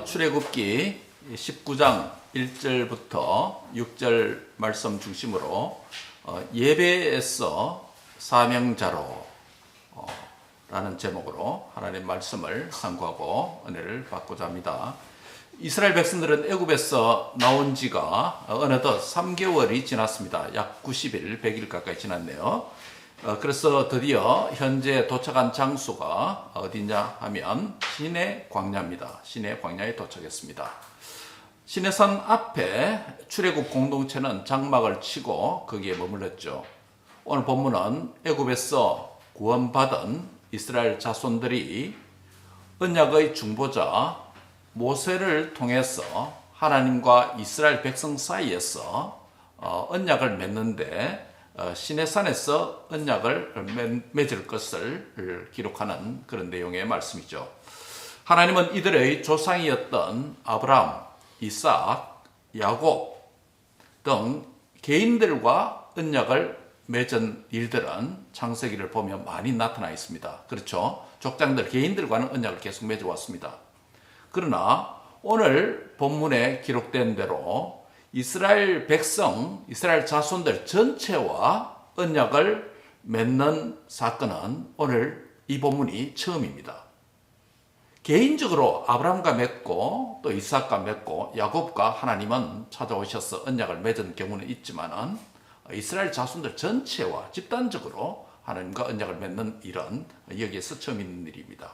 출애굽기 19장 1절부터 6절 말씀 중심으로 예배에서 사명자로 라는 제목으로 하나님의 말씀을 상고하고 은혜를 받고자 합니다. 이스라엘 백성들은 애굽에서 나온 지가 어느덧 3개월이 지났습니다. 약 90일, 100일 가까이 지났네요. 그래서 드디어 현재 도착한 장소가 어디냐 하면 시내 광야입니다. 시내 광야에 도착했습니다. 시내산 앞에 출애굽 공동체는 장막을 치고 거기에 머물렀죠. 오늘 본문은 애굽에서 구원받은 이스라엘 자손들이 언약의 중보자 모세를 통해서 하나님과 이스라엘 백성 사이에서 언약을 맺는데 시내산에서 언약을 맺을 것을 기록하는 그런 내용의 말씀이죠. 하나님은 이들의 조상이었던 아브라함, 이삭, 야곱 등 개인들과 언약을 맺은 일들은 창세기를 보면 많이 나타나 있습니다. 그렇죠? 족장들 개인들과는 언약을 계속 맺어왔습니다. 그러나 오늘 본문에 기록된 대로 이스라엘 백성, 이스라엘 자손들 전체와 언약을 맺는 사건은 오늘 이 본문이 처음입니다. 개인적으로 아브라함과 맺고 또 이삭과 맺고 야곱과 하나님은 찾아오셔서 언약을 맺은 경우는 있지만은 이스라엘 자손들 전체와 집단적으로 하나님과 언약을 맺는 일은 여기에서 처음 있는 일입니다.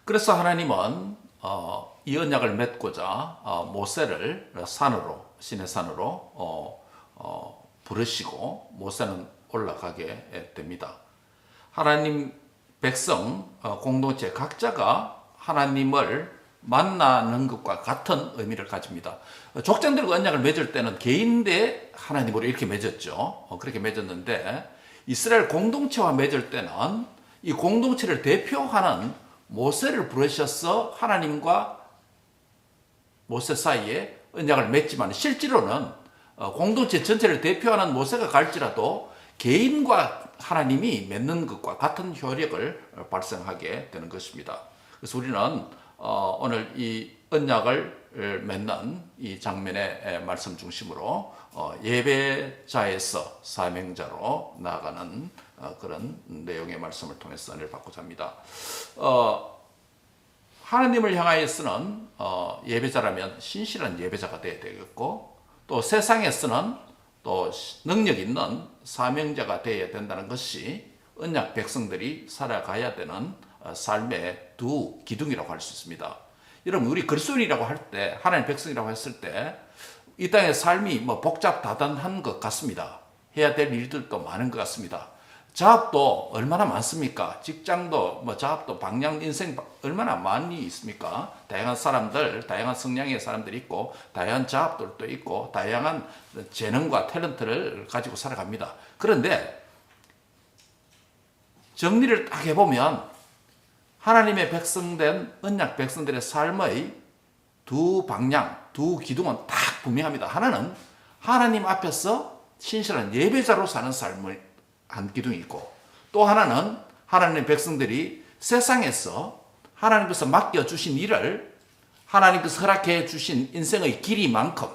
그래서 하나님은 이 언약을 맺고자 모세를 산으로, 시내산으로 부르시고 모세는 올라가게 됩니다. 하나님 백성 공동체 각자가 하나님을 만나는 것과 같은 의미를 가집니다. 족장들과 언약을 맺을 때는 개인 대 하나님으로 이렇게 맺었죠. 그렇게 맺었는데 이스라엘 공동체와 맺을 때는 이 공동체를 대표하는 모세를 부르셔서 하나님과 모세 사이에 언약을 맺지만 실제로는 공동체 전체를 대표하는 모세가 갈지라도 개인과 하나님이 맺는 것과 같은 효력을 발생하게 되는 것입니다. 그래서 우리는 오늘 이 언약을 맺는 이 장면의 말씀 중심으로 예배자에서 사명자로 나아가는 그런 내용의 말씀을 통해서 은혜를 받고자 합니다. 하나님을 향하여서는 예배자라면 신실한 예배자가 되어야 되겠고 또 세상에서는 또 능력 있는 사명자가 되어야 된다는 것이 언약 백성들이 살아가야 되는 삶의 두 기둥이라고 할 수 있습니다. 여러분, 우리 그리스도인이라고 할 때, 하나님 백성이라고 했을 때 이 땅의 삶이 복잡다단한 것 같습니다. 해야 될 일들도 많은 것 같습니다. 자업도 얼마나 많습니까? 직장도 자업도 방향 인생 얼마나 많이 있습니까? 다양한 사람들, 다양한 성향의 사람들이 있고 다양한 자업들도 있고 다양한 재능과 탤런트를 가지고 살아갑니다. 그런데 정리를 딱 해보면 하나님의 백성된 언약 백성들의 삶의 두 방향, 두 기둥은 딱 분명합니다. 하나는 하나님 앞에서 신실한 예배자로 사는 삶을 한 기둥이 있고 또 하나는 하나님의 백성들이 세상에서 하나님께서 맡겨주신 일을 하나님께서 허락해 주신 인생의 길이만큼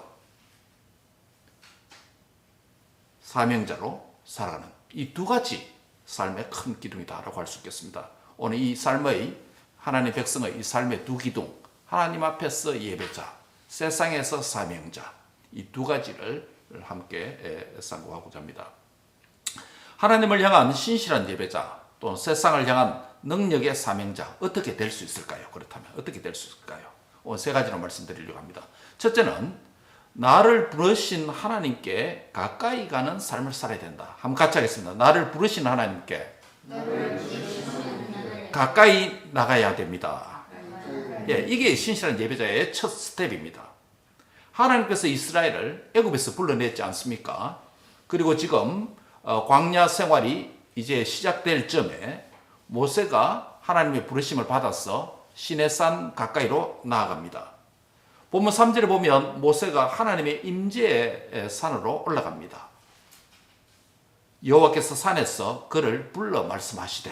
사명자로 살아가는 이 두 가지 삶의 큰 기둥이다라고 할 수 있겠습니다. 오늘 이 삶의 하나님의 백성의 이 삶의 두 기둥, 하나님 앞에서 예배자, 세상에서 사명자, 이 두 가지를 함께 상고하고자 합니다. 하나님을 향한 신실한 예배자 또는 세상을 향한 능력의 사명자 어떻게 될 수 있을까요? 그렇다면 어떻게 될 수 있을까요? 오늘 세 가지로 말씀드리려고 합니다. 첫째는 나를 부르신 하나님께 가까이 가는 삶을 살아야 된다. 한번 같이 하겠습니다. 나를 부르신 하나님께 가까이 나가야 됩니다. 이게 신실한 예배자의 첫 스텝입니다. 하나님께서 이스라엘을 애굽에서 불러냈지 않습니까? 그리고 지금 광야 생활이 이제 시작될 점에 모세가 하나님의 부르심을 받아서 시내산 가까이로 나아갑니다. 본문 3절에 보면 모세가 하나님의 임재의 산으로 올라갑니다. 여호와께서 산에서 그를 불러 말씀하시되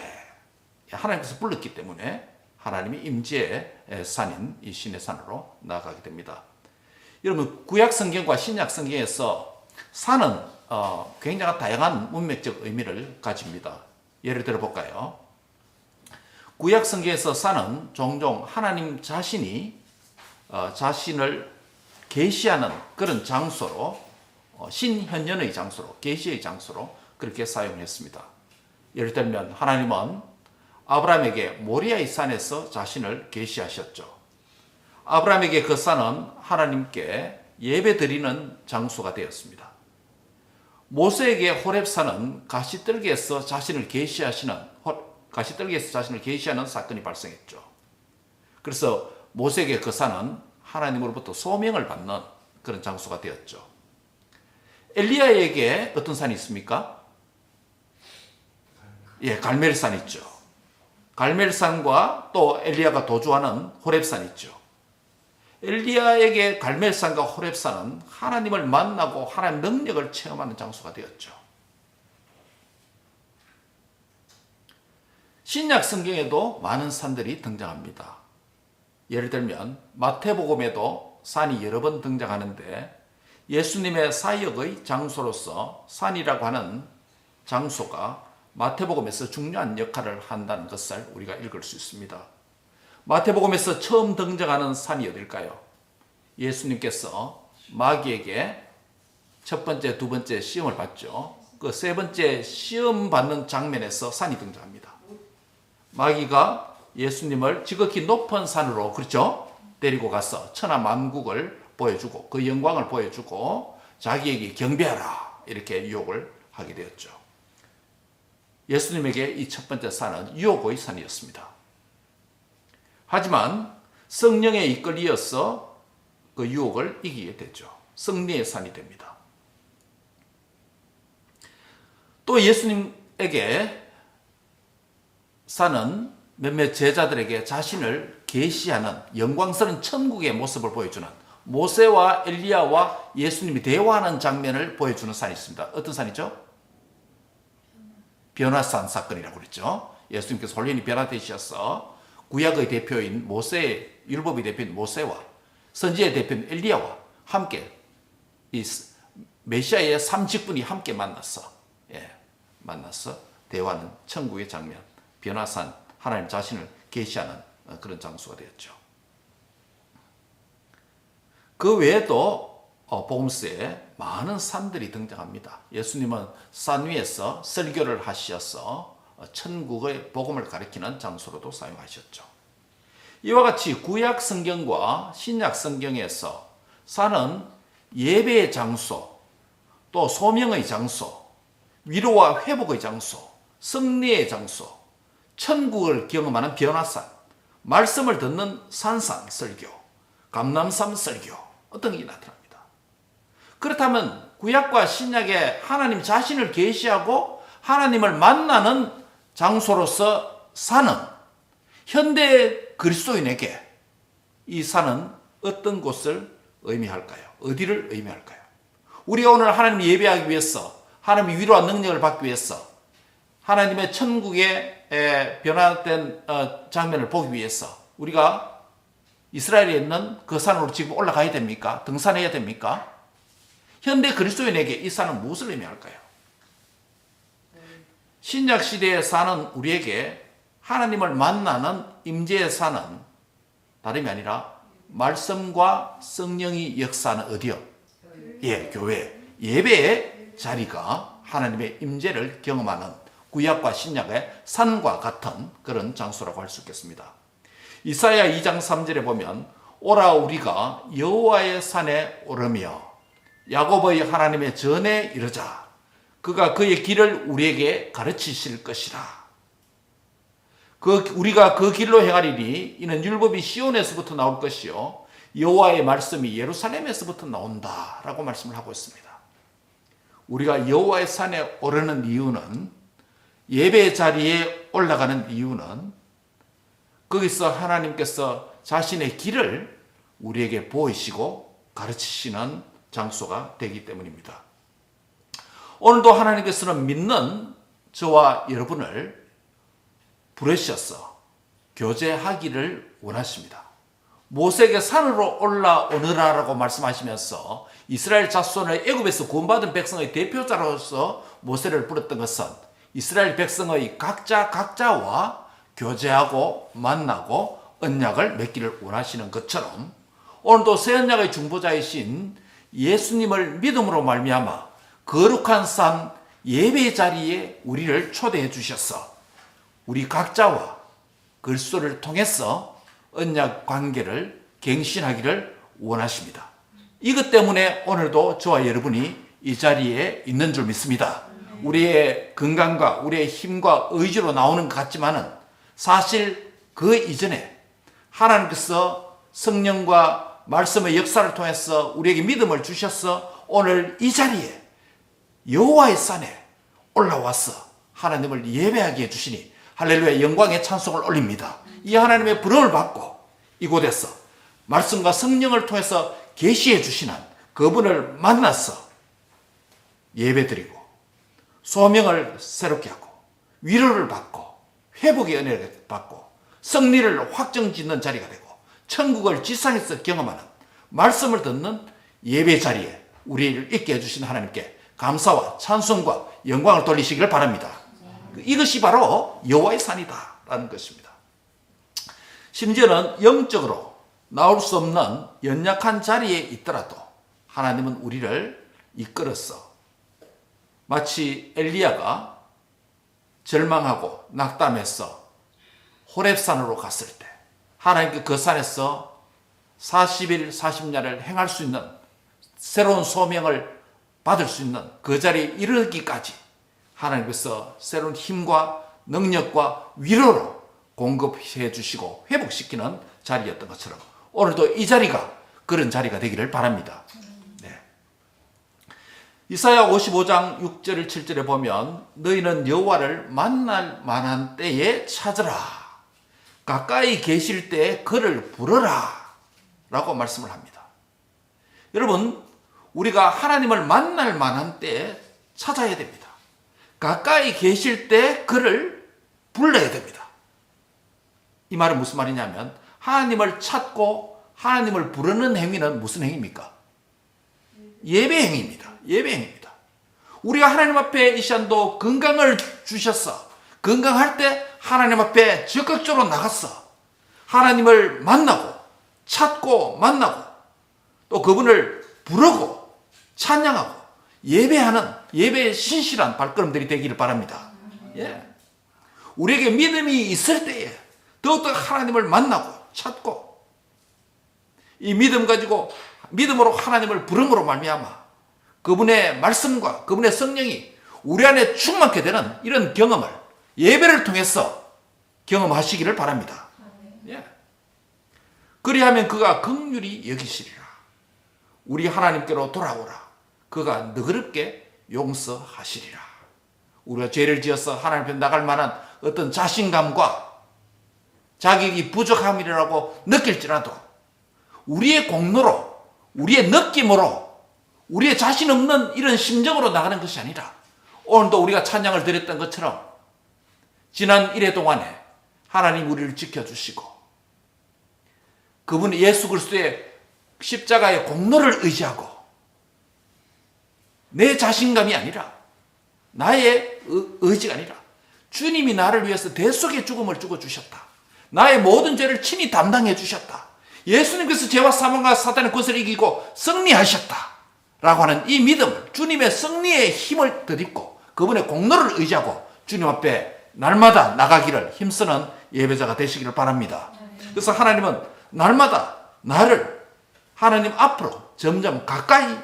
하나님께서 불렀기 때문에 하나님의 임재의 산인 이 시내산으로 나아가게 됩니다. 여러분, 구약 성경과 신약 성경에서 산은 굉장히 다양한 문맥적 의미를 가집니다. 예를 들어 볼까요? 구약 성경에서 산은 종종 하나님 자신이 자신을 계시하는 그런 장소로, 신현현의 장소로, 계시의 장소로 그렇게 사용했습니다. 예를 들면 하나님은 아브라함에게 모리아의 산에서 자신을 계시하셨죠. 아브라함에게 그 산은 하나님께 예배드리는 장소가 되었습니다. 모세에게 호렙산은 가시떨기에서 자신을 계시하는 사건이 발생했죠. 그래서 모세에게 그 산은 하나님으로부터 소명을 받는 그런 장소가 되었죠. 엘리야에게 어떤 산이 있습니까? 예, 갈멜산 있죠. 갈멜산과 또 엘리야가 도주하는 호렙산 있죠. 엘리야에게 갈멜산과 호렙산은 하나님을 만나고 하나님의 능력을 체험하는 장소가 되었죠. 신약 성경에도 많은 산들이 등장합니다. 예를 들면 마태복음에도 산이 여러 번 등장하는데 예수님의 사역의 장소로서 산이라고 하는 장소가 마태복음에서 중요한 역할을 한다는 것을 우리가 읽을 수 있습니다. 마태복음에서 처음 등장하는 산이 어딜까요? 예수님께서 마귀에게 첫 번째, 두 번째 시험을 받죠. 그 세 번째 시험 받는 장면에서 산이 등장합니다. 마귀가 예수님을 지극히 높은 산으로, 그렇죠? 데리고 가서 천하 만국을 보여주고 그 영광을 보여주고 자기에게 경배하라 이렇게 유혹을 하게 되었죠. 예수님에게 이 첫 번째 산은 유혹의 산이었습니다. 하지만 성령에 이끌리어서 그 유혹을 이기게 되죠. 승리의 산이 됩니다. 또 예수님에게 산은 몇몇 제자들에게 자신을 계시하는 영광스러운 천국의 모습을 보여주는 모세와 엘리야와 예수님이 대화하는 장면을 보여주는 산이 있습니다. 어떤 산이죠? 변화산 사건이라고 그랬죠. 예수님께서 혼련히 변화되셔서 구약의 대표인 모세, 율법의 대표인 모세와 선지의 대표인 엘리야와 함께 이 메시아의 3직분이 함께 만나서 대화하는 천국의 장면, 변화산, 하나님 자신을 계시하는 그런 장소가 되었죠. 그 외에도 복음서에 많은 산들이 등장합니다. 예수님은 산 위에서 설교를 하셔서 천국의 복음을 가리키는 장소로도 사용하셨죠. 이와 같이 구약 성경과 신약 성경에서 산은 예배의 장소, 또 소명의 장소, 위로와 회복의 장소, 승리의 장소, 천국을 경험하는 변화산, 말씀을 듣는 산상 설교, 감람산 설교 어떤 게 나타납니다. 그렇다면 구약과 신약에 하나님 자신을 계시하고 하나님을 만나는 장소로서 산은 현대 그리스도인에게 이 산은 어떤 곳을 의미할까요? 어디를 의미할까요? 우리가 오늘 하나님 예배하기 위해서, 하나님의 위로와 능력을 받기 위해서, 하나님의 천국의 변화된 장면을 보기 위해서 우리가 이스라엘에 있는 그 산으로 지금 올라가야 됩니까? 등산해야 됩니까? 현대 그리스도인에게 이 산은 무엇을 의미할까요? 신약 시대의 산은 우리에게 하나님을 만나는 임재의 산은 다름이 아니라 말씀과 성령이 역사하는 어디요? 예, 교회. 예배의 자리가 하나님의 임재를 경험하는 구약과 신약의 산과 같은 그런 장소라고 할 수 있겠습니다. 이사야 2장 3절에 보면 오라 우리가 여호와의 산에 오르며 야곱의 하나님의 전에 이르자 그가 그의 길을 우리에게 가르치실 것이라. 우리가 그 길로 행하리니 이는 율법이 시온에서부터 나올 것이요 여호와의 말씀이 예루살렘에서부터 나온다라고 말씀을 하고 있습니다. 우리가 여호와의 산에 오르는 이유는, 예배 자리에 올라가는 이유는 거기서 하나님께서 자신의 길을 우리에게 보이시고 가르치시는 장소가 되기 때문입니다. 오늘도 하나님께서는 믿는 저와 여러분을 부르셔서 교제하기를 원하십니다. 모세에게 산으로 올라오너라라고 말씀하시면서 이스라엘 자손을 애굽에서 구원받은 백성의 대표자로서 모세를 부르던 것은 이스라엘 백성의 각자와 교제하고 만나고 언약을 맺기를 원하시는 것처럼 오늘도 새 언약의 중보자이신 예수님을 믿음으로 말미암아 거룩한 산 예배 자리에 우리를 초대해 주셔서 우리 각자와 그리스도를 통해서 언약 관계를 갱신하기를 원하십니다. 이것 때문에 오늘도 저와 여러분이 이 자리에 있는 줄 믿습니다. 우리의 건강과 우리의 힘과 의지로 나오는 것 같지만은 사실 그 이전에 하나님께서 성령과 말씀의 역사를 통해서 우리에게 믿음을 주셔서 오늘 이 자리에 여호와의 산에 올라와서 하나님을 예배하게 해주시니 할렐루야 영광의 찬송을 올립니다. 이 하나님의 부름을 받고 이곳에서 말씀과 성령을 통해서 계시해 주시는 그분을 만나서 예배드리고 소명을 새롭게 하고 위로를 받고 회복의 은혜를 받고 승리를 확정짓는 자리가 되고 천국을 지상에서 경험하는 말씀을 듣는 예배 자리에 우리를 있게 해주신 하나님께 감사와 찬송과 영광을 돌리시기를 바랍니다. 이것이 바로 여호와의 산이다 라는 것입니다. 심지어는 영적으로 나올 수 없는 연약한 자리에 있더라도 하나님은 우리를 이끌어서 마치 엘리야가 절망하고 낙담해서 호렙산으로 갔을 때 하나님께 그 산에서 40일 40야를 행할 수 있는 새로운 소명을 받을 수 있는 그 자리에 이르기까지 하나님께서 새로운 힘과 능력과 위로로 공급해 주시고 회복시키는 자리였던 것처럼 오늘도 이 자리가 그런 자리가 되기를 바랍니다. 네. 이사야 55장 6절 7절에 보면 너희는 여호와를 만날 만한 때에 찾으라 가까이 계실 때에 그를 부르라 라고 말씀을 합니다. 여러분 우리가 하나님을 만날 만한 때에 찾아야 됩니다. 가까이 계실 때 그를 불러야 됩니다. 이 말은 무슨 말이냐면 하나님을 찾고 하나님을 부르는 행위는 무슨 행위입니까? 예배 행위입니다. 예배 행위입니다. 우리가 하나님 앞에 이 시간도 건강을 주셔서 건강할 때 하나님 앞에 적극적으로 나갔어. 하나님을 만나고 찾고 만나고 또 그분을 부르고 찬양하고 예배하는 예배의 신실한 발걸음들이 되기를 바랍니다. 예. 우리에게 믿음이 있을 때에 더욱더 하나님을 만나고 찾고 이 믿음 가지고 믿음으로 하나님을 부름으로 말미암아 그분의 말씀과 그분의 성령이 우리 안에 충만케 되는 이런 경험을 예배를 통해서 경험하시기를 바랍니다. 예. 그리하면 그가 긍휼히 여기시리라. 우리 하나님께로 돌아오라. 그가 너그럽게 용서하시리라. 우리가 죄를 지어서 하나님 앞에 나갈 만한 어떤 자신감과 자격이 부족함이라고 느낄지라도 우리의 공로로 우리의 느낌으로 우리의 자신 없는 이런 심정으로 나가는 것이 아니라 오늘도 우리가 찬양을 드렸던 것처럼 지난 1회 동안에 하나님 우리를 지켜주시고 그분 예수 그리스도의 십자가의 공로를 의지하고 내 자신감이 아니라 나의 의지가 아니라 주님이 나를 위해서 대속의 죽음을 주고 주셨다. 나의 모든 죄를 친히 담당해 주셨다. 예수님께서 죄와 사망과 사탄의 것을 이기고 승리하셨다. 라고 하는 이 믿음을 주님의 승리의 힘을 덧입고 그분의 공로를 의지하고 주님 앞에 날마다 나가기를 힘쓰는 예배자가 되시기를 바랍니다. 그래서 하나님은 날마다 나를 하나님 앞으로 점점 가까이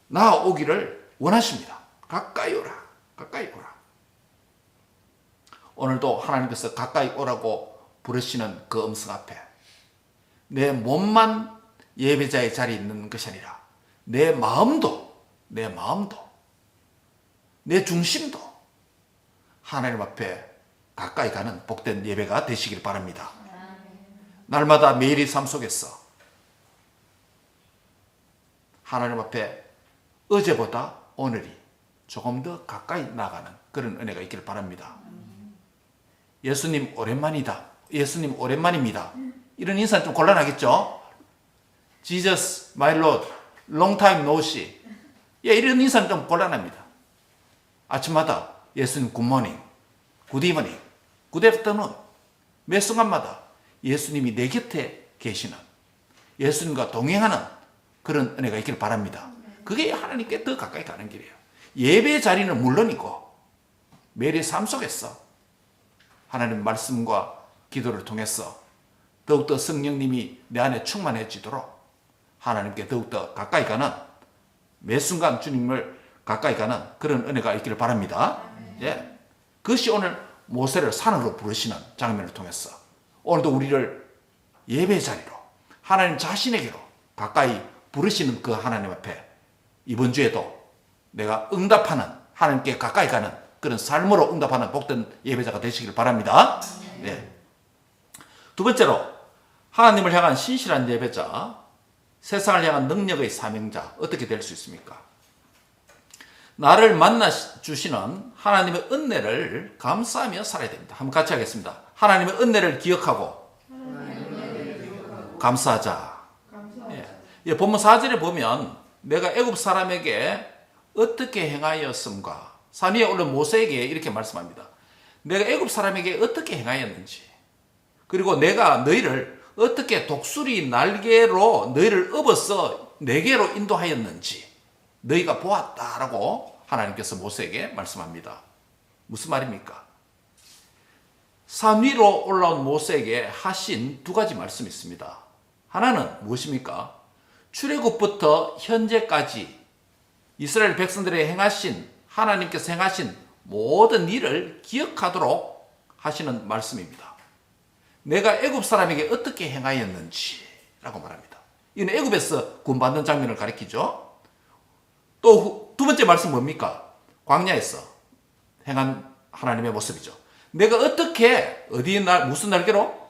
나아오기를 원하십니다. 가까이 오라. 가까이 오라. 오늘도 하나님께서 가까이 오라고 부르시는 그 음성 앞에 내 몸만 예배자의 자리에 있는 것이 아니라 내 마음도 내 중심도 하나님 앞에 가까이 가는 복된 예배가 되시길 바랍니다. 날마다 매일의 삶 속에서 하나님 앞에 어제보다 오늘이 조금 더 가까이 나가는 그런 은혜가 있기를 바랍니다. 예수님 오랜만이다. 예수님 오랜만입니다. 이런 인사는 좀 곤란하겠죠? Jesus, my Lord, long time no see. 예, 이런 인사는 좀 곤란합니다. 아침마다 예수님 굿모닝, 굿이브닝, 굿애프터눈. 매 순간마다 예수님이 내 곁에 계시는, 예수님과 동행하는 그런 은혜가 있기를 바랍니다. 그게 하나님께 더 가까이 가는 길이에요. 예배 자리는 물론이고 매일의 삶 속에서 하나님 말씀과 기도를 통해서 더욱더 성령님이 내 안에 충만해지도록 하나님께 더욱더 가까이 가는, 매 순간 주님을 가까이 가는 그런 은혜가 있기를 바랍니다. 예. 그것이 오늘 모세를 산으로 부르시는 장면을 통해서 오늘도 우리를 예배 자리로, 하나님 자신에게로 가까이 부르시는 그 하나님 앞에 이번 주에도 내가 응답하는, 하나님께 가까이 가는 그런 삶으로 응답하는 복된 예배자가 되시길 바랍니다. 네. 두 번째로, 하나님을 향한 신실한 예배자, 세상을 향한 능력의 사명자, 어떻게 될 수 있습니까? 나를 만나 주시는 하나님의 은혜를 감사하며 살아야 됩니다. 한번 같이 하겠습니다. 하나님의 은혜를 기억하고 감사하자. 예, 본문 4절에 보면 내가 애굽 사람에게 어떻게 행하였음과, 산 위에 올른 모세에게 이렇게 말씀합니다. 내가 애굽 사람에게 어떻게 행하였는지, 그리고 내가 너희를 어떻게 독수리 날개로 너희를 업어서 내게로 인도하였는지 너희가 보았다라고 하나님께서 모세에게 말씀합니다. 무슨 말입니까? 산 위로 올라온 모세에게 하신 두 가지 말씀이 있습니다. 하나는 무엇입니까? 출애굽부터 현재까지 이스라엘 백성들의 행하신, 하나님께서 행하신 모든 일을 기억하도록 하시는 말씀입니다. 내가 애굽 사람에게 어떻게 행하였는지 라고 말합니다. 이는 애굽에서 구원받는 장면을 가리키죠. 또 두 번째 말씀 뭡니까? 광야에서 행한 하나님의 모습이죠. 내가 어떻게, 무슨 날개로?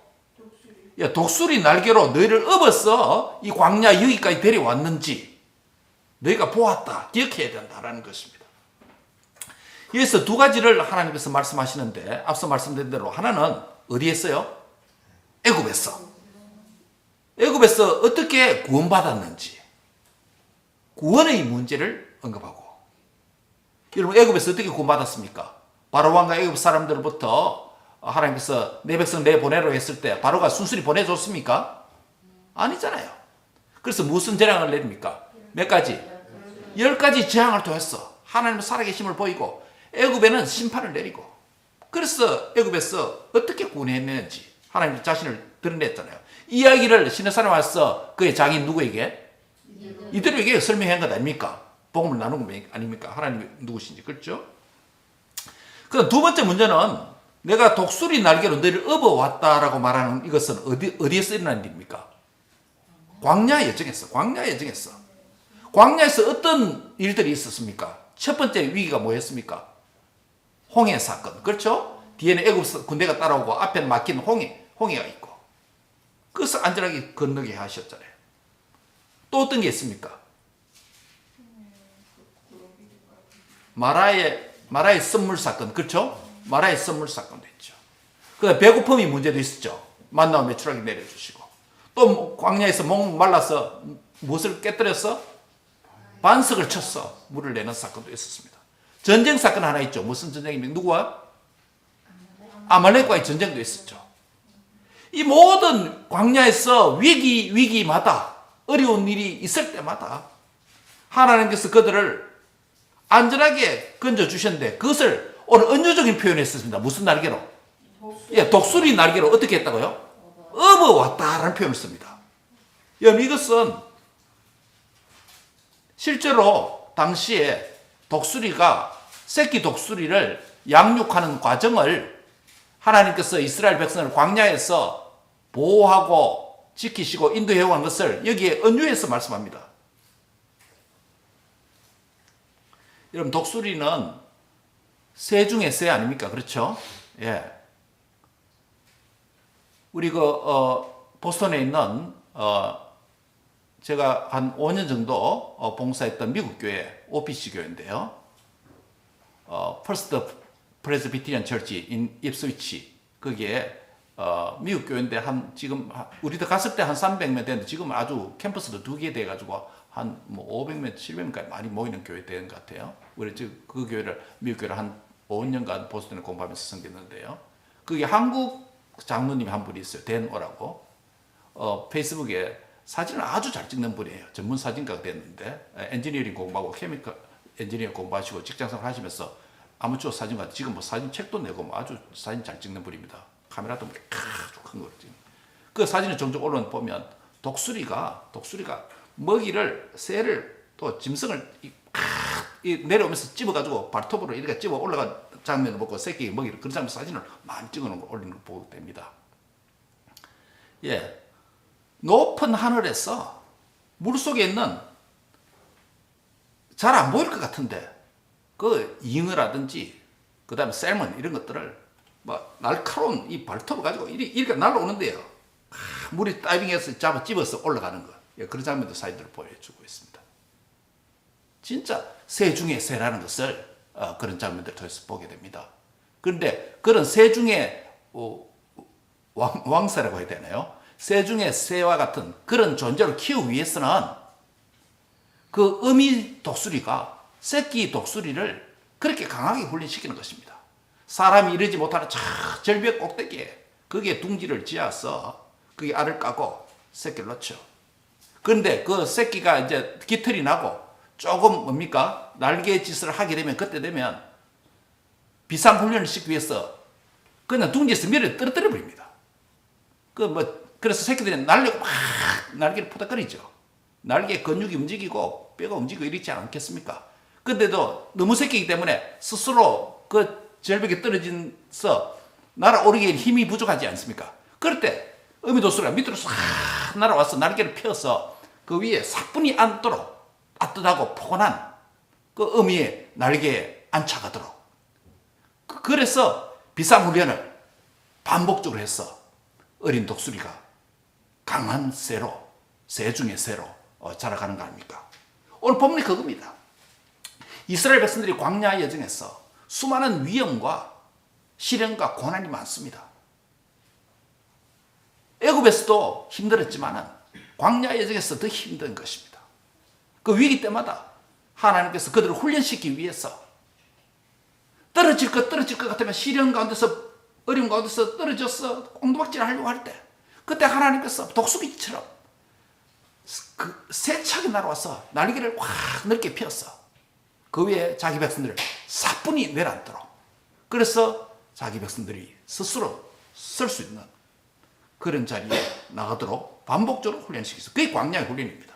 독수리 날개로 너희를 업어서 이 광야 여기까지 데려왔는지 너희가 보았다, 기억해야 된다라는 것입니다. 그래서 두 가지를 하나님께서 말씀하시는데, 앞서 말씀드린 대로 하나는 어디에 있어요? 애굽에서. 애굽에서 어떻게 구원받았는지, 구원의 문제를 언급하고, 여러분 애굽에서 어떻게 구원받았습니까? 바로 왕과 애굽 사람들부터 하나님께서 내 백성 내보내라고 했을 때 바로가 순순히 보내줬습니까? 아니잖아요. 그래서 무슨 재앙을 내립니까? 몇 가지? 10가지 재앙을 통해서 하나님의 살아계심을 보이고 애굽에는 심판을 내리고, 그래서 애굽에서 어떻게 구원했는지 하나님 자신을 드러냈잖아요. 이 이야기를 시내산에 와서 그의 장인 누구에게? 이들에게 설명한 것 아닙니까? 복음을 나눈 거 아닙니까? 하나님이 누구신지. 그렇죠? 그 두 번째 문제는 내가 독수리 날개로 너희를 업어왔다라고 말하는 이것은 어디에서 일어난 일입니까? 광야 여정에서. 광야에서 어떤 일들이 있었습니까? 첫 번째 위기가 뭐였습니까? 홍해 사건. 그렇죠? 뒤에는 애굽 군대가 따라오고 앞에는 막힌 홍해가 있고, 그것을 안전하게 건너게 하셨잖아요. 또 어떤 게 있습니까? 마라의 선물 사건. 그렇죠? 마라의 선물 사건도 있죠. 그 배고픔이 문제도 있었죠. 만나와 메추라기 내려주시고, 또 광야에서 목 말라서 무엇을 깨뜨렸어? 반석을 쳤어 물을 내는 사건도 있었습니다. 전쟁 사건 하나 있죠. 무슨 전쟁입니까? 누구와? 아말렉과의 전쟁도 있었죠. 이 모든 광야에서 위기마다, 어려운 일이 있을 때마다 하나님께서 그들을 안전하게 건져주셨는데, 그것을 오늘 은유적인 표현을 했습니다. 무슨 날개로? 독수리 날개로 어떻게 했다고요? 업어왔다라는 표현을 씁니다. 여러분, 이것은 실제로 당시에 독수리가, 새끼 독수리를 양육하는 과정을 하나님께서 이스라엘 백성을 광야에서 보호하고 지키시고 인도해온 것을 여기에 은유해서 말씀합니다. 여러분, 독수리는 새 중에 새 아닙니까? 그렇죠? 예. 우리 보스턴에 있는 제가 한 5년 정도 봉사했던 미국 교회, OPC 교회인데요. First Presbyterian Church in Ipswich, 거기에 미국 교회인데 지금 우리도 갔을 때 한 300명 되는데 지금 아주 캠퍼스도 2개 돼가지고 한 뭐 500명, 700명까지 많이 모이는 교회 되는 것 같아요. 우리 지금 그 교회를 미국 교회를 한 5년간 보스턴에 공부하면서 섬겼는데요. 그게 한국 장로님이 한 분이 있어요. 댄오라고. 페이스북에 사진을 아주 잘 찍는 분이에요. 전문 사진가가 됐는데 엔지니어링 공부하고 케미컬 엔지니어 공부하시고 직장생활 하시면서 아마추어 사진가 지금 뭐 사진 책도 내고 뭐 아주 사진 잘 찍는 분입니다. 카메라도 아주 큰 거를 찍는. 그 사진을 종종 올라 보면 독수리가 먹이를 새를 또 짐승을 내려오면서 집어가지고 발톱으로 이렇게 집어 올라간 장면을 보고 새끼 먹이를 그런 장면 사진을 많이 찍어놓은 걸 올리는 걸 보게 됩니다. 예, 높은 하늘에서 물 속에 있는 잘 안 보일 것 같은데 그 잉어라든지 그 다음에 셀몬 이런 것들을 뭐 날카로운 이 발톱을 가지고 이렇게 날아오는데요. 물이 다이빙해서 집어서 올라가는 거. 예, 그런 장면도 사진들을 보여주고 있습니다. 진짜 새 중에 새라는 것을 그런 장면들을 통해서 보게 됩니다. 그런데 그런 새 중에 왕새라고 해야 되나요? 새 중에 새와 같은 그런 존재를 키우기 위해서는 그 어미 독수리가 새끼 독수리를 그렇게 강하게 훈련시키는 것입니다. 사람이 이르지 못하는 저 절벽 꼭대기에 거기에 둥지를 지어서 거기 알을 까고 새끼를 놓죠. 그런데 그 새끼가 이제 깃털이 나고 조금 뭡니까? 날개짓을 하게 되면 그때 되면 비상훈련을 시키기 위해서 그냥 둥지에서 밀어 떨어뜨려 버립니다. 그래서 새끼들이 날려고 막 날개를 푸덕거리죠. 날개 근육이 움직이고 뼈가 움직이고 이렇지 않겠습니까? 근데도 너무 새끼이기 때문에 스스로 그 절벽에 떨어져서 날아오르기에 힘이 부족하지 않습니까? 그럴 때 어미도수가 밑으로 싹 날아와서 날개를 펴서 그 위에 사뿐히 앉도록 따뜻하고 포근한 그 어미의 날개에 안착하도록. 그래서 비상훈련을 반복적으로 해서 어린 독수리가 강한 새로, 새 중의 새로 자라가는 거 아닙니까? 오늘 본문이 그겁니다. 이스라엘 백성들이 광야 여정에서 수많은 위험과 시련과 고난이 많습니다. 애굽에서도 힘들었지만 광야 여정에서 더 힘든 것입니다. 그 위기 때마다 하나님께서 그들을 훈련시키기 위해서 떨어질 것 같으면 시련 가운데서 어려움 가운데서 떨어져서 꽁두박질 하려고 할 때 그때 하나님께서 독수리처럼 그 세차게 날아와서 날개를 확 넓게 펴서 그 위에 자기 백성들을 사뿐히 내려앉도록 그래서 자기 백성들이 스스로 설 수 있는 그런 자리에 나가도록 반복적으로 훈련시키죠. 그게 광야의 훈련입니다.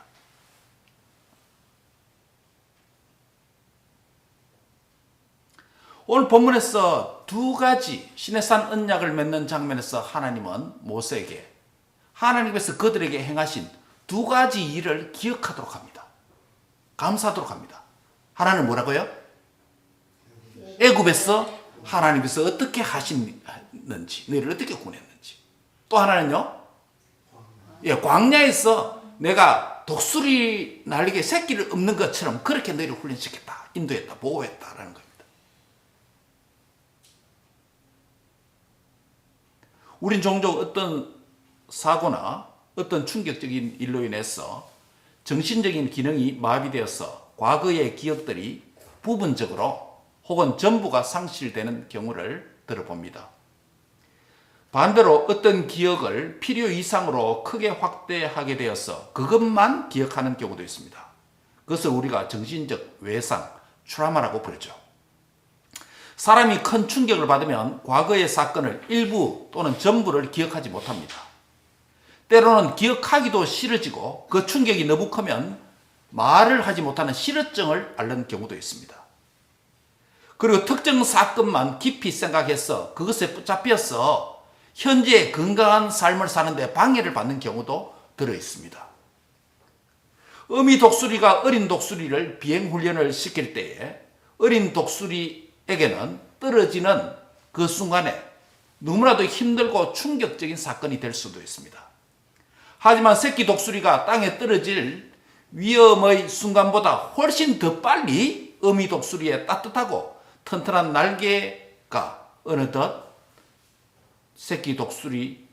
오늘 본문에서 두 가지 시내산 언약을 맺는 장면에서 하나님은 모세에게 하나님께서 그들에게 행하신 두 가지 일을 기억하도록 합니다. 감사하도록 합니다. 하나는 뭐라고요? 애굽에서 하나님께서 어떻게 하시는지, 너희를 어떻게 구원했는지. 또 하나는요, 광야에서 내가 독수리 날개 새끼를 엎는 것처럼 그렇게 너희를 훈련시켰다, 인도했다, 보호했다라는 겁니다. 우린 종종 어떤 사고나 어떤 충격적인 일로 인해서 정신적인 기능이 마비되어서 과거의 기억들이 부분적으로 혹은 전부가 상실되는 경우를 들어봅니다. 반대로 어떤 기억을 필요 이상으로 크게 확대하게 되어서 그것만 기억하는 경우도 있습니다. 그것을 우리가 정신적 외상, 트라우마라고 부르죠. 사람이 큰 충격을 받으면 과거의 사건을 일부 또는 전부를 기억하지 못합니다. 때로는 기억하기도 싫어지고 그 충격이 너무 크면 말을 하지 못하는 실어증을 앓는 경우도 있습니다. 그리고 특정 사건만 깊이 생각해서 그것에 붙잡혀서 현재 건강한 삶을 사는데 방해를 받는 경우도 들어 있습니다. 어미 독수리가 어린 독수리를 비행훈련을 시킬 때에 어린 독수리에게는 떨어지는 그 순간에 너무나도 힘들고 충격적인 사건이 될 수도 있습니다. 하지만 새끼 독수리가 땅에 떨어질 위험의 순간보다 훨씬 더 빨리 어미 독수리의 따뜻하고 튼튼한 날개가 어느덧 새끼 독수리를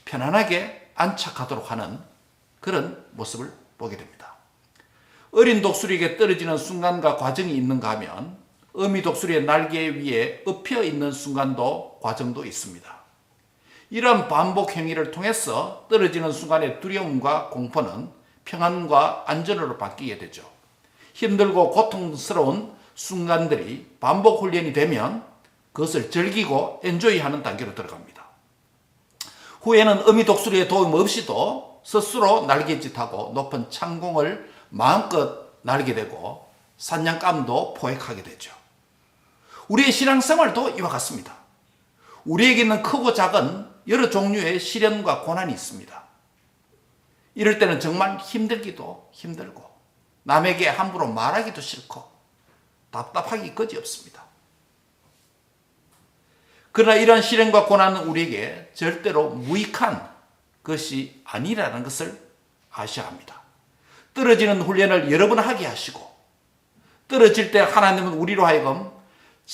편안하게 안착하도록 하는 그런 모습을 보게 됩니다. 어린 독수리에게 떨어지는 순간과 과정이 있는가 하면 어미 독수리의 날개 위에 엎여 있는 순간도 과정도 있습니다. 이런 반복 행위를 통해서 떨어지는 순간의 두려움과 공포는 평안과 안전으로 바뀌게 되죠. 힘들고 고통스러운 순간들이 반복 훈련이 되면 그것을 즐기고 엔조이하는 단계로 들어갑니다. 후에는 어미 독수리의 도움 없이도 스스로 날개짓하고 높은 창공을 마음껏 날게 되고 사냥감도 포획하게 되죠. 우리의 신앙생활도 이와 같습니다. 우리에게는 크고 작은 여러 종류의 시련과 고난이 있습니다. 이럴 때는 정말 힘들기도 힘들고 남에게 함부로 말하기도 싫고 답답하기 그지없습니다. 그러나 이러한 시련과 고난은 우리에게 절대로 무익한 것이 아니라는 것을 아셔야 합니다. 떨어지는 훈련을 여러 번 하게 하시고 떨어질 때 하나님은 우리로 하여금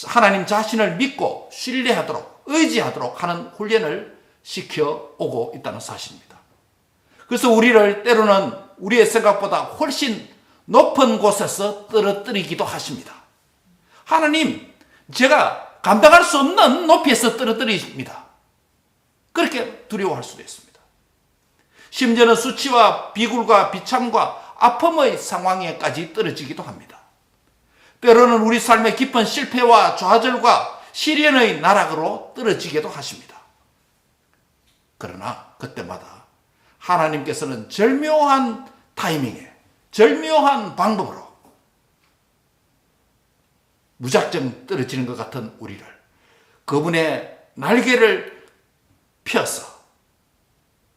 하나님 자신을 믿고 신뢰하도록 의지하도록 하는 훈련을 시켜오고 있다는 사실입니다. 그래서 우리를 때로는 우리의 생각보다 훨씬 높은 곳에서 떨어뜨리기도 하십니다. 하나님, 제가 감당할 수 없는 높이에서 떨어뜨립니다. 그렇게 두려워할 수도 있습니다. 심지어는 수치와 비굴과 비참과 아픔의 상황에까지 떨어지기도 합니다. 때로는 우리 삶의 깊은 실패와 좌절과 시련의 나락으로 떨어지기도 하십니다. 그러나 그때마다 하나님께서는 절묘한 타이밍에 절묘한 방법으로 무작정 떨어지는 것 같은 우리를 그분의 날개를 펴서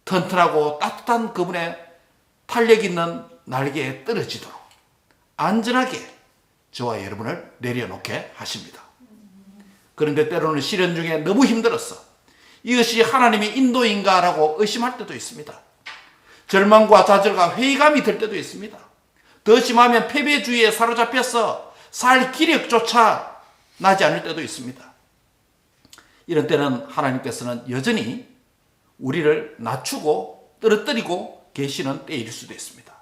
튼튼하고 따뜻한 그분의 탄력 있는 날개에 떨어지도록 안전하게 저와 여러분을 내려놓게 하십니다. 그런데 때로는 시련 중에 너무 힘들어서 이것이 하나님의 인도인가라고 의심할 때도 있습니다. 절망과 좌절과 회의감이 들 때도 있습니다. 더 심하면 패배주의에 사로잡혀서 살 기력조차 나지 않을 때도 있습니다. 이런 때는 하나님께서는 여전히 우리를 낮추고 떨어뜨리고 계시는 때일 수도 있습니다.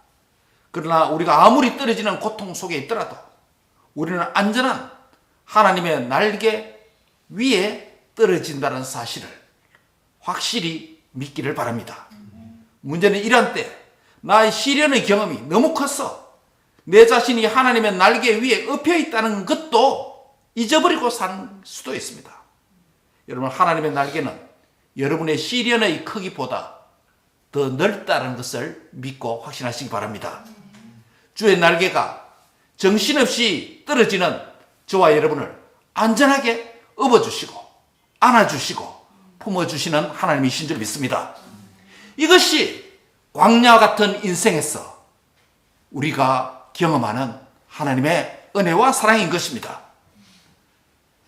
그러나 우리가 아무리 떨어지는 고통 속에 있더라도 우리는 안전한 하나님의 날개 위에 떨어진다는 사실을 확실히 믿기를 바랍니다. 문제는 이런 때 나의 시련의 경험이 너무 컸어 내 자신이 하나님의 날개 위에 엎여 있다는 것도 잊어버리고 산 수도 있습니다. 여러분, 하나님의 날개는 여러분의 시련의 크기보다 더 넓다는 것을 믿고 확신하시기 바랍니다. 주의 날개가 정신없이 떨어지는 저와 여러분을 안전하게 업어주시고 안아주시고 품어주시는 하나님이신 줄 믿습니다. 이것이 광야 같은 인생에서 우리가 경험하는 하나님의 은혜와 사랑인 것입니다.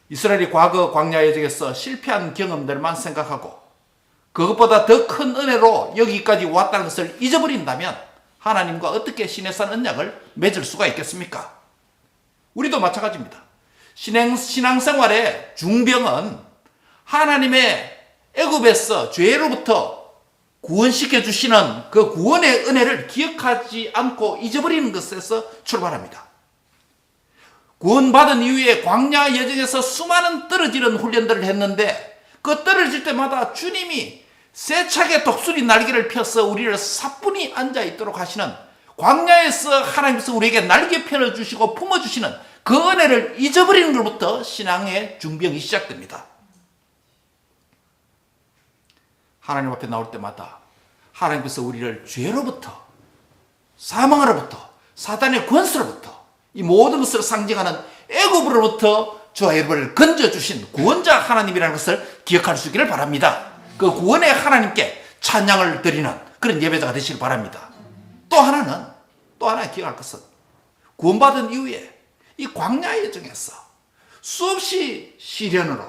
이스라엘이 과거 광야 여정에서 실패한 경험들만 생각하고 그것보다 더 큰 은혜로 여기까지 왔다는 것을 잊어버린다면 하나님과 어떻게 시내산 언약을 맺을 수가 있겠습니까? 우리도 마찬가지입니다. 신앙생활의 중병은 하나님의 애굽에서 죄로부터 구원시켜 주시는 그 구원의 은혜를 기억하지 않고 잊어버리는 것에서 출발합니다. 구원받은 이후에 광야 여정에서 수많은 떨어지는 훈련들을 했는데 그 떨어질 때마다 주님이 세차게 독수리 날개를 펴서 우리를 사뿐히 앉아있도록 하시는 광야에서 하나님께서 우리에게 날개 펴주시고 품어주시는 그 은혜를 잊어버리는 것부터 신앙의 중병이 시작됩니다. 하나님 앞에 나올 때마다 하나님께서 우리를 죄로부터 사망으로부터 사단의 권세로부터 이 모든 것을 상징하는 애굽으로부터 저와 여러분을 건져주신 구원자 하나님이라는 것을 기억할 수 있기를 바랍니다. 그 구원의 하나님께 찬양을 드리는 그런 예배자가 되시길 바랍니다. 또 하나 기억할 것은 구원받은 이후에 이 광야 여정에서 수없이 시련으로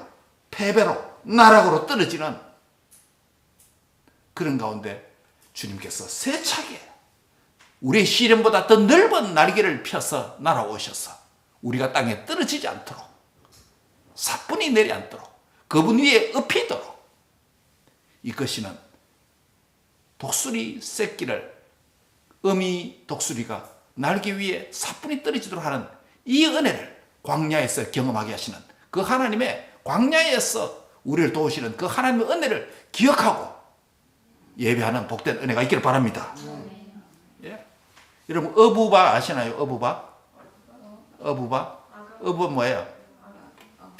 패배로 나락으로 떨어지는 그런 가운데 주님께서 세차게 우리의 시련보다 더 넓은 날개를 펴서 날아오셔서 우리가 땅에 떨어지지 않도록 사뿐히 사뿐히 내려앉도록 그분 위에 업히도록 이것이는 독수리 새끼를 어미 독수리가 날개 위에 사뿐히 떨어지도록 하는 이 은혜를 광야에서 경험하게 하시는 그 하나님의 광야에서 우리를 도우시는 그 하나님의 은혜를 기억하고 예배하는 복된 은혜가 있기를 바랍니다. 예? 여러분 어부바 아시나요? 어부바? 어부바 뭐예요?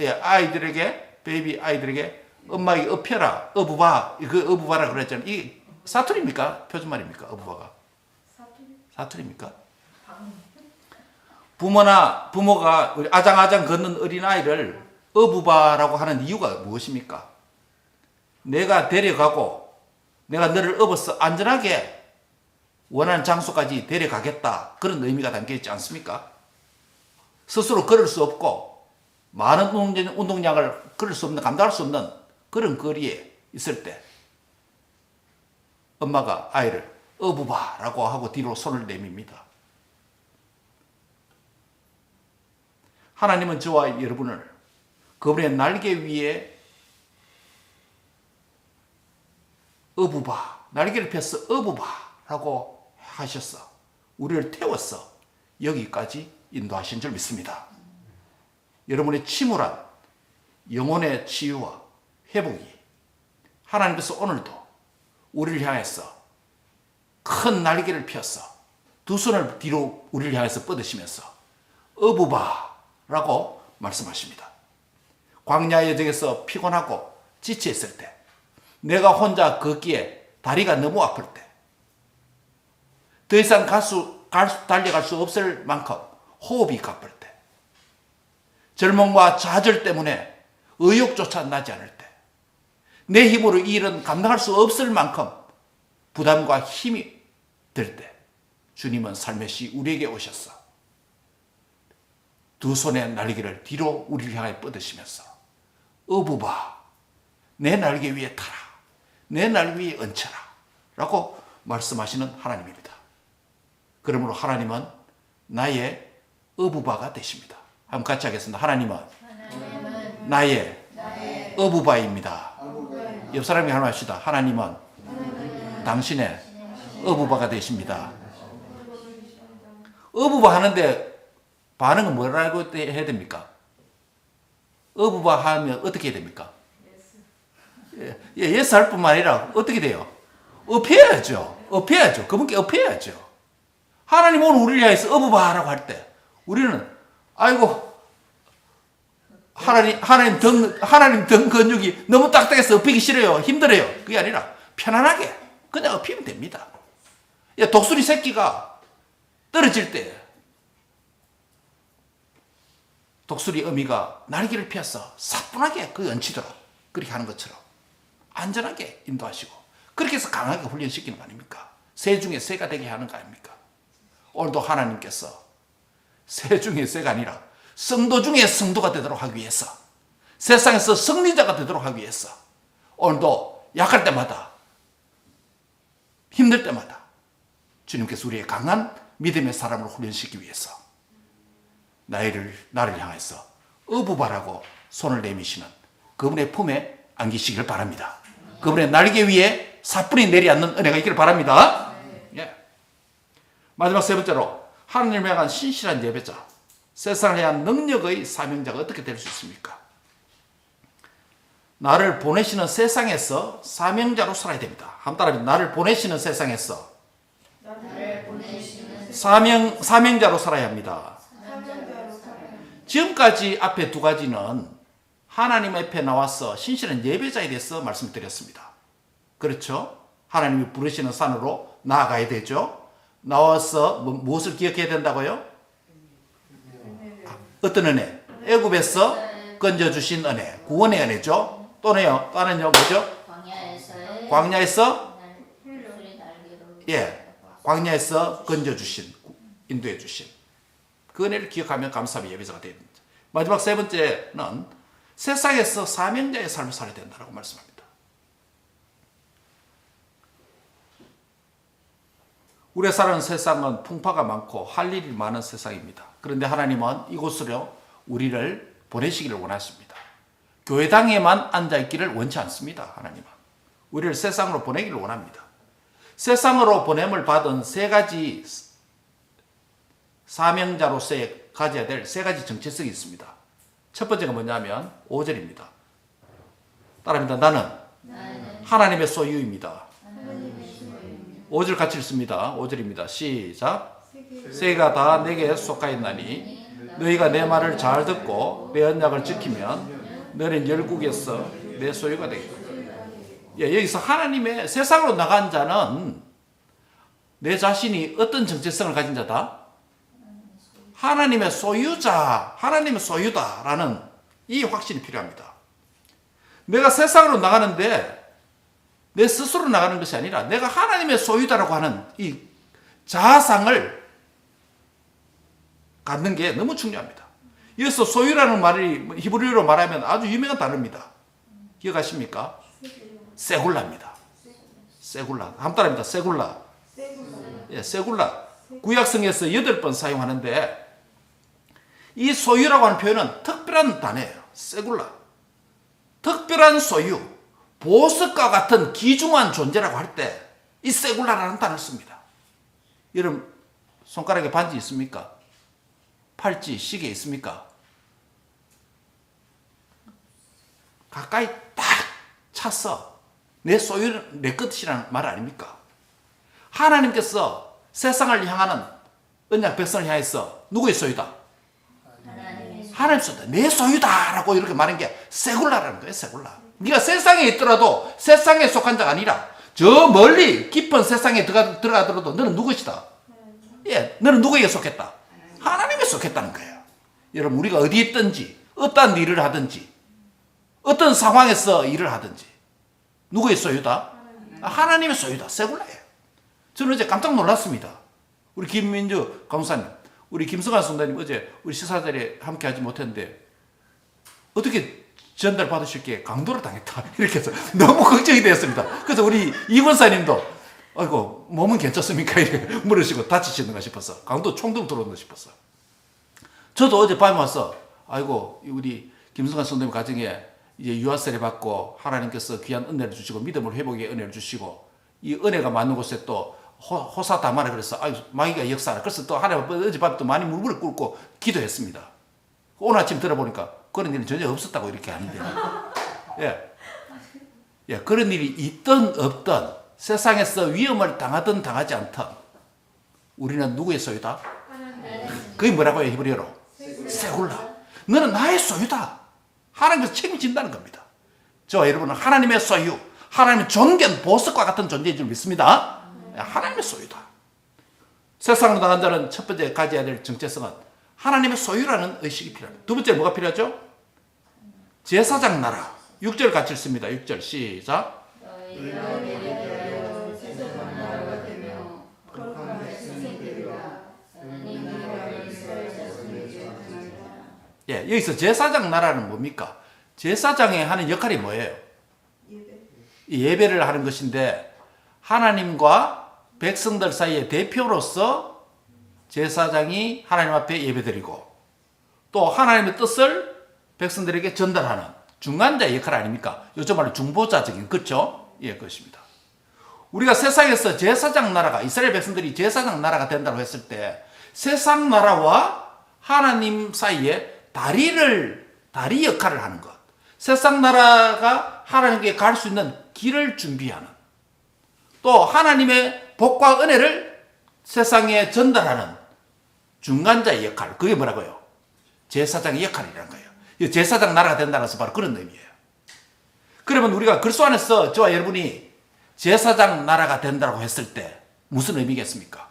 예, 아이들에게 베이비 아이들에게 엄마에게 업혀라 어부바 그 어부바라 그랬잖아요. 이 사투리입니까? 표준말입니까? 어부바가 사투리입니까? 부모가 우리 아장아장 걷는 어린아이를 어부바라고 하는 이유가 무엇입니까? 내가 데려가고 내가 너를 업어서 안전하게 원하는 장소까지 데려가겠다 그런 의미가 담겨 있지 않습니까? 스스로 걸을 수 없고 많은 운동량을 걸을 수 없는 감당할 수 없는 그런 거리에 있을 때 엄마가 아이를 어부바라고 하고 뒤로 손을 내밉니다. 하나님은 저와 여러분을 그분의 날개 위에 어부바 날개를 펴서 어부바라고 하셔서 우리를 태워서 여기까지 인도하신 줄 믿습니다. 여러분의 침울한 영혼의 치유와 회복이 하나님께서 오늘도 우리를 향해서 큰 날개를 펴서 두 손을 뒤로 우리를 향해서 뻗으시면서 어부바라고 말씀하십니다. 광야의 여정에서 피곤하고 지쳐 있을 때 내가 혼자 걷기에 다리가 너무 아플 때 더 이상 달려갈 수 없을 만큼 호흡이 가쁠 때 젊음과 좌절 때문에 의욕조차 나지 않을 때 내 힘으로 이 일은 감당할 수 없을 만큼 부담과 힘이 들 때 주님은 살며시 우리에게 오셔서 두 손의 날개를 뒤로 우리를 향해 뻗으시면서 어부바 내 날개 위에 타라 내 날개 위에 얹혀라 라고 말씀하시는 하나님입니다. 그러므로 하나님은 나의 어부바가 되십니다. 한번 같이 하겠습니다. 하나님은 나의 어부바입니다. 옆 사람이 하나 합시다. 하나님은 당신의 어부바가 되십니다. 어부바 하는데 반응은 뭐라고 해야 됩니까? 어부바 하면 어떻게 해야 됩니까? 예스 할 뿐만 아니라 어떻게 돼요? 업해야죠. 그분께 업해야죠. 하나님 오늘 우리를 향해서 어부바라고 할 때 우리는 아이고 하나님 등 근육이 너무 딱딱해서 업히기 싫어요. 힘들어요. 그게 아니라 편안하게 그냥 업히면 됩니다. 독수리 새끼가 떨어질 때 독수리 어미가 날개를 펴서 사뿐하게 그 얹히도록 그렇게 하는 것처럼 안전하게 인도하시고 그렇게 해서 강하게 훈련시키는 거 아닙니까? 새 중에 새가 되게 하는 거 아닙니까? 오늘도 하나님께서 새 중에 새가 아니라 성도 중에 성도가 되도록 하기 위해서 세상에서 승리자가 되도록 하기 위해서 오늘도 약할 때마다 힘들 때마다 주님께서 우리의 강한 믿음의 사람을 훈련시키기 위해서 나를 향해서 어부바라고 손을 내미시는 그분의 품에 안기시기를 바랍니다. 그분의 날개 위에 사뿐히 내려앉는 은혜가 있기를 바랍니다. 예. 마지막 세 번째로 하나님을 향한 신실한 예배자, 세상을 향한 능력의 사명자가 어떻게 될 수 있습니까? 나를 보내시는 세상에서 사명자로 살아야 됩니다. 한번 따라합니다. 나를 보내시는 세상에서 사명자로 살아야 합니다. 지금까지 앞에 두 가지는 하나님 앞에 나와서 신실한 예배자에 대해서 말씀드렸습니다. 그렇죠? 하나님이 부르시는 산으로 나아가야 되죠. 나와서 무엇을 기억해야 된다고요? 어떤 은혜? 애굽에서 건져주신 은혜, 구원의 은혜죠. 또는요? 또는요 뭐죠? 광야에서 광야에서 건져주신, 인도해주신 그 은혜를 기억하면 감사함의 예배자가 됩니다. 마지막 세 번째는 세상에서 사명자의 삶을 살아야 된다고 말씀합니다. 우리가 사는 세상은 풍파가 많고 할 일이 많은 세상입니다. 그런데 하나님은 이곳으로 우리를 보내시기를 원하십니다. 교회당에만 앉아있기를 원치 않습니다. 하나님은 우리를 세상으로 보내기를 원합니다. 세상으로 보냄을 받은 세 가지 사명자로서의 가져야 될 세 가지 정체성이 있습니다. 첫 번째가 뭐냐면 5절입니다. 따라합니다. 나는 하나님의 소유입니다. 5절 같이 읽습니다. 5절입니다. 시작. 세계가 다 내게 속하였나니 너희가 내 말을 잘 듣고 내 언약을 지키면 너는 열국에서 내 소유가 되겠다. 예, 여기서 하나님의 세상으로 나간 자는 내 자신이 어떤 정체성을 가진 자다? 하나님의 소유자, 하나님의 소유다라는 이 확신이 필요합니다. 내가 세상으로 나가는데 내 스스로 나가는 것이 아니라 내가 하나님의 소유다라고 하는 이 자아상을 갖는 게 너무 중요합니다. 여기서 소유라는 말이 히브리어로 말하면 아주 유명한 단어입니다. 기억하십니까? 세굴라입니다. 세굴라. 한 따라입니다. 세굴라. 예, 세굴라. 구약성에서 8번 사용하는데 이 소유라고 하는 표현은 특별한 단어예요. 세굴라. 특별한 소유, 보석과 같은 귀중한 존재라고 할 때 이 세굴라라는 단어를 씁니다. 여러분 손가락에 반지 있습니까? 팔찌, 시계 있습니까? 가까이 딱 차서 내 소유는 내 것이라는 말 아닙니까? 하나님께서 세상을 향하는 언약 백성을 향해서 누구의 소유다? 하나님의 소유다. 내 소유다라고 이렇게 말한 게 세굴라라는 거예요. 세굴라. 네가 세상에 있더라도 세상에 속한 자가 아니라 저 멀리 깊은 세상에 들어가더라도 너는 누구시다? 예, 너는 누구에게 속했다? 하나님에 속했다는 거예요. 여러분 우리가 어디 있든지 어떤 일을 하든지 어떤 상황에서 일을 하든지 누구의 소유다? 하나님의 소유다. 세굴라예요. 저는 어제 깜짝 놀랐습니다. 우리 김민주 강사님, 우리 김성환 선생님 어제 우리 식사 자리에 함께 하지 못했는데 어떻게 전달 받으실 게 강도를 당했다 이렇게 해서 너무 걱정이 되었습니다. 그래서 우리 이 권사님도 아이고 몸은 괜찮습니까? 이렇게 물으시고 다치시는가 싶어서 강도 총등 들어온다 싶었어. 저도 어제 밤에 와서 아이고 우리 김성환 선생님 가정에 이제 유아세례 받고 하나님께서 귀한 은혜를 주시고 믿음을 회복의 은혜를 주시고 이 은혜가 맞는 곳에 또 호사다마라 그래서 아유 마귀가 역사하라. 그래서 또 하나님 어젯밤에 또 많이 무릎을 꿇고 기도했습니다. 오늘 아침 들어보니까 그런 일은 전혀 없었다고 이렇게 하는데 예. 예, 그런 일이 있든 없든 세상에서 위험을 당하든 당하지 않든 우리는 누구의 소유다? 그게 뭐라고 해요? 히브리어로 세굴라. 너는 나의 소유다. 하나님께서 책임진다는 겁니다. 저와 여러분은 하나님의 소유, 하나님의 존귀한 보석과 같은 존재인 줄 믿습니다. 하나님의 소유다. 세상으로 나간 자는 첫 번째 가져야 될 정체성은 하나님의 소유라는 의식이 필요합니다. 두 번째 뭐가 필요하죠? 제사장 나라. 6절 같이 읽습니다. 6절 시작. 예, 여기서 제사장 나라는 뭡니까? 제사장이 하는 역할이 뭐예요? 예배를 하는 것인데 하나님과 백성들 사이의 대표로서 제사장이 하나님 앞에 예배드리고 또 하나님의 뜻을 백성들에게 전달하는 중간자의 역할 아닙니까? 요즘 말로 중보자적인, 그렇죠? 예, 그것입니다. 우리가 세상에서 제사장 나라가, 이스라엘 백성들이 제사장 나라가 된다고 했을 때 세상 나라와 하나님 사이에 다리 역할을 하는 것. 세상 나라가 하나님께 갈 수 있는 길을 준비하는, 또 하나님의 복과 은혜를 세상에 전달하는 중간자의 역할. 그게 뭐라고요? 제사장의 역할이라는 거예요. 제사장 나라가 된다는 것은 바로 그런 의미예요. 그러면 우리가 그리스도 안에서 저와 여러분이 제사장 나라가 된다고 했을 때 무슨 의미겠습니까?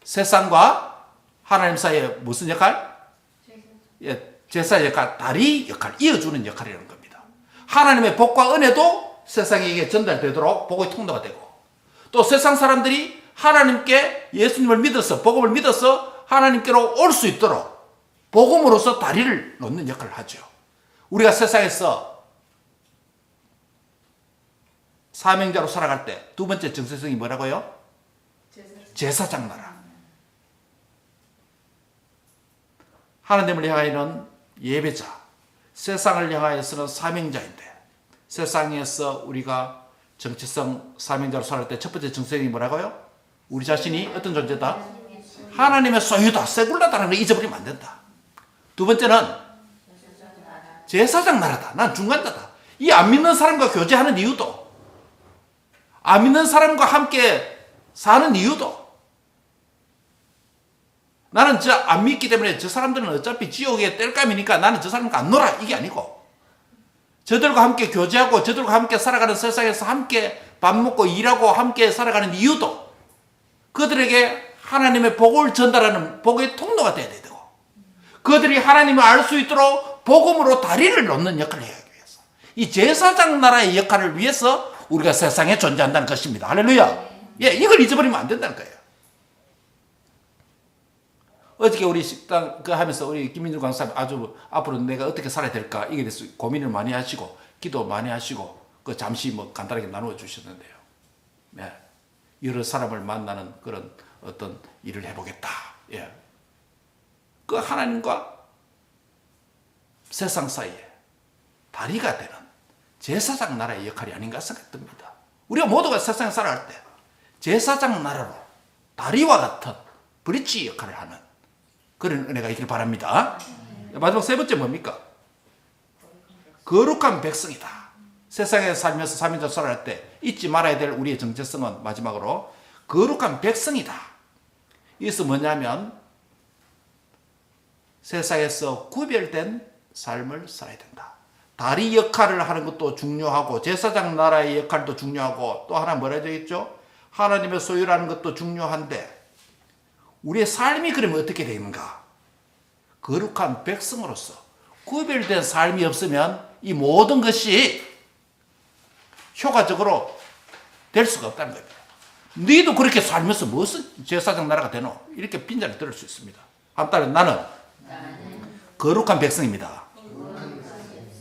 세상과 하나님 사이에 무슨 역할? 제사 역할, 다리 역할, 이어주는 역할이라는 겁니다. 하나님의 복과 은혜도 세상에게 전달되도록 복의 통로가 되고, 또 세상 사람들이 하나님께 예수님을 믿어서, 복음을 믿어서 하나님께로 올 수 있도록 복음으로서 다리를 놓는 역할을 하죠. 우리가 세상에서 사명자로 살아갈 때 두 번째 정체성이 뭐라고요? 제사장 나라. 하나님을 향하여는 예배자. 세상을 향하여서는 사명자인데, 세상에서 우리가 정체성 사명자로 살아갈 때 첫 번째 정체성이 뭐라고요? 우리 자신이 어떤 존재다? 하나님의 소유다, 세굴라다라는 걸 잊어버리면 안 된다. 두 번째는 제사장 나라다. 난 중간자다. 이 안 믿는 사람과 교제하는 이유도, 안 믿는 사람과 함께 사는 이유도, 나는 안 믿기 때문에 저 사람들은 어차피 지옥의 땔감이니까 나는 저 사람과 안 놀아, 이게 아니고, 저들과 함께 교제하고 저들과 함께 살아가는 세상에서 함께 밥 먹고 일하고 함께 살아가는 이유도 그들에게 하나님의 복을 전달하는 복의 통로가 되어야 되고, 그들이 하나님을 알 수 있도록 복음으로 다리를 놓는 역할을 해야 하기 위해서, 이 제사장 나라의 역할을 위해서 우리가 세상에 존재한다는 것입니다. 할렐루야. 예, 이걸 잊어버리면 안 된다는 거예요. 어저께 우리 식당 하면서 우리 김민주 강사님 아주 앞으로 내가 어떻게 살아야 될까 이게 대해서 고민을 많이 하시고 기도 많이 하시고 그 잠시 뭐 간단하게 나누어 주셨는데요. 네. 여러 사람을 만나는 그런 어떤 일을 해보겠다. 예. 그 하나님과 세상 사이에 다리가 되는 제사장 나라의 역할이 아닌가 생각이 듭니다. 우리가 모두가 세상에 살아갈 때 제사장 나라로 다리와 같은 브릿지 역할을 하는 그런 은혜가 있길 바랍니다. 마지막 세 번째 뭡니까? 거룩한 백성이다. 세상에 살면서 사명자로 살아갈 때 잊지 말아야 될 우리의 정체성은 마지막으로 거룩한 백성이다. 이것은 뭐냐면 세상에서 구별된 삶을 살아야 된다. 다리 역할을 하는 것도 중요하고 제사장 나라의 역할도 중요하고 또 하나 뭐라 되겠죠? 하나님의 소유라는 것도 중요한데 우리의 삶이 그러면 어떻게 되는가? 거룩한 백성으로서 구별된 삶이 없으면 이 모든 것이 효과적으로 될 수가 없다는 겁니다. 너희도 그렇게 살면서 무슨 제사장 나라가 되노? 이렇게 빈자를 들을 수 있습니다. 한따라 나는 거룩한 백성입니다.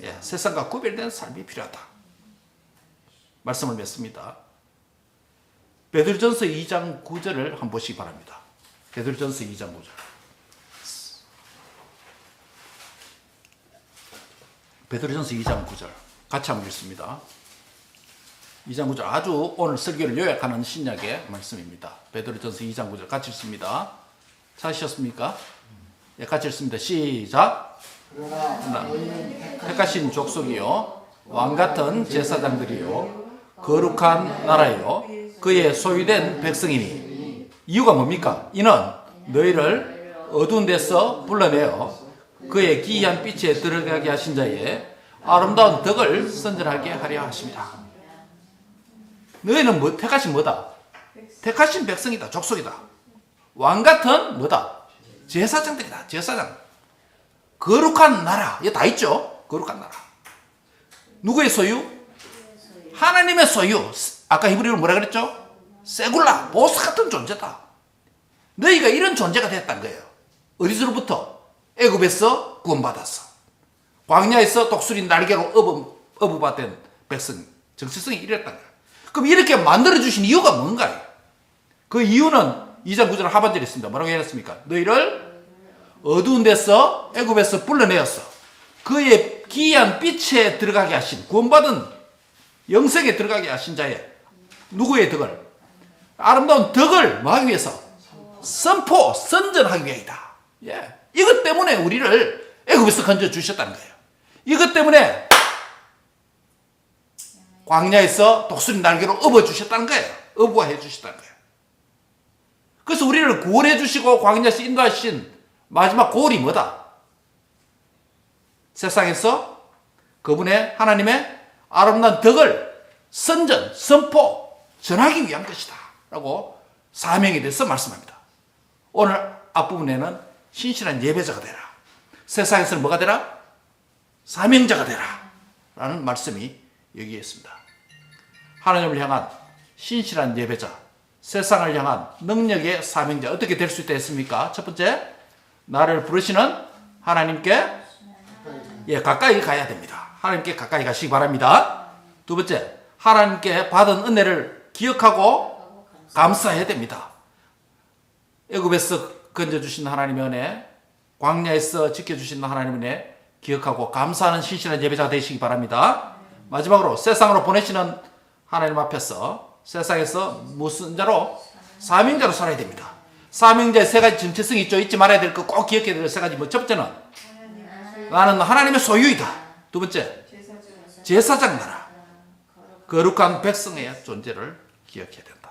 예, 세상과 구별된 삶이 필요하다. 말씀을 맺습니다. 베드로전서 2장 9절을 한번 보시기 바랍니다. 베드로전서 2장 9절. 베드로전서 2장 9절. 같이 한번 읽습니다. 2장 9절. 아주 오늘 설교를 요약하는 신약의 말씀입니다. 베드로전서 2장 9절. 같이 읽습니다. 찾으셨습니까? 예, 같이 읽습니다. 시작. 그러나 택하신 족속이요 왕같은 제사장들이요 거룩한 나라요 그의 소유된 백성이니. 이유가 뭡니까? 이는 너희를 어두운 데서 불러내어 그의 기이한 빛에 들어가게 하신 자의 아름다운 덕을 선전하게 하려 하십니다. 너희는 뭐 택하신 뭐다? 택하신 백성이다. 족속이다. 왕같은 뭐다? 제사장들이다. 제사장. 거룩한 나라. 이게 다 있죠? 거룩한 나라. 누구의 소유? 하나님의 소유. 아까 히브리어로 뭐라 그랬죠? 세굴라. 보스 같은 존재다. 너희가 이런 존재가 됐다는 거예요. 어디서부터? 애굽에서 구원받았어. 광야에서 독수리 날개로 어부받은 백성. 정체성이 이랬다는 거예요. 그럼 이렇게 만들어주신 이유가 뭔가요? 그 이유는 2장 9절 하반절에 있습니다. 뭐라고 했습니까? 너희를 어두운 데서 애굽에서 불러내었어. 그의 기이한 빛에 들어가게 하신, 구원받은 영생에 들어가게 하신 자의 누구의 덕을? 아름다운 덕을 뭐 하기 위해서? 선전하기 위해이다. 예. 이것 때문에 우리를 애굽에서 건져 주셨다는 거예요. 이것 때문에 광야에서 독수리 날개로 업어 주셨다는 거예요. 어부해 주셨다는 거예요. 그래서 우리를 구원해 주시고 광야에서 인도하신 마지막 고울이 뭐다? 세상에서 그분의 하나님의 아름다운 덕을 선포, 전하기 위한 것이다. 라고 사명에 대해서 말씀합니다. 오늘 앞부분에는 신실한 예배자가 되라. 세상에서는 뭐가 되라? 사명자가 되라. 라는 말씀이 여기에 있습니다. 하나님을 향한 신실한 예배자, 세상을 향한 능력의 사명자, 어떻게 될 수 있다 했습니까? 첫 번째, 나를 부르시는 하나님께 가까이 가야 됩니다. 하나님께 가까이 가시기 바랍니다. 두 번째, 하나님께 받은 은혜를 기억하고 감사해야 됩니다. 애굽에서 건져주신 하나님의 은혜, 광야에서 지켜주신 하나님의 은혜, 기억하고 감사하는 신실한 예배자가 되시기 바랍니다. 마지막으로 세상으로 보내시는 하나님 앞에서 세상에서 무슨 자로? 사명자로 살아야 됩니다. 사명자의 세 가지 정체성이 있죠. 잊지 말아야 될 거 꼭 기억해야 될 세 가지. 뭐 첫째는 나는 하나님의 소유이다. 두 번째 제사장 나라. 거룩한 백성의 존재를 기억해야 된다.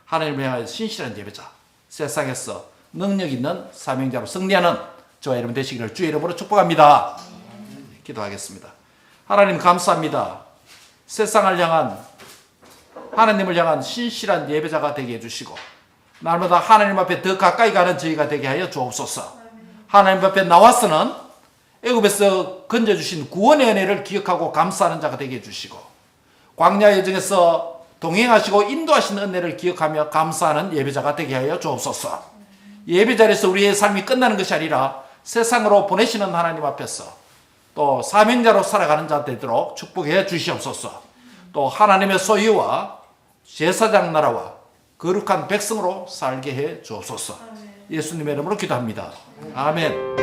하나님을 향하여 신실한 예배자, 세상에서 능력 있는 사명자로 승리하는 저와 여러분 되시기를 주의 이름으로 축복합니다. 기도하겠습니다. 하나님 감사합니다. 세상을 향한 하나님을 향한 신실한 예배자가 되게 해주시고 날마다 하나님 앞에 더 가까이 가는 저희가 되게 하여 주옵소서. 하나님 앞에 나와서는 애굽에서 건져주신 구원의 은혜를 기억하고 감사하는 자가 되게 해주시고 광야 여정에서 동행하시고 인도하시는 은혜를 기억하며 감사하는 예배자가 되게 하여 주옵소서. 예배 자리에서 우리의 삶이 끝나는 것이 아니라 세상으로 보내시는 하나님 앞에서 또 사명자로 살아가는 자 되도록 축복해 주시옵소서. 또 하나님의 소유와 제사장 나라와 거룩한 백성으로 살게 해 주옵소서. 예수님의 이름으로 기도합니다. 아멘.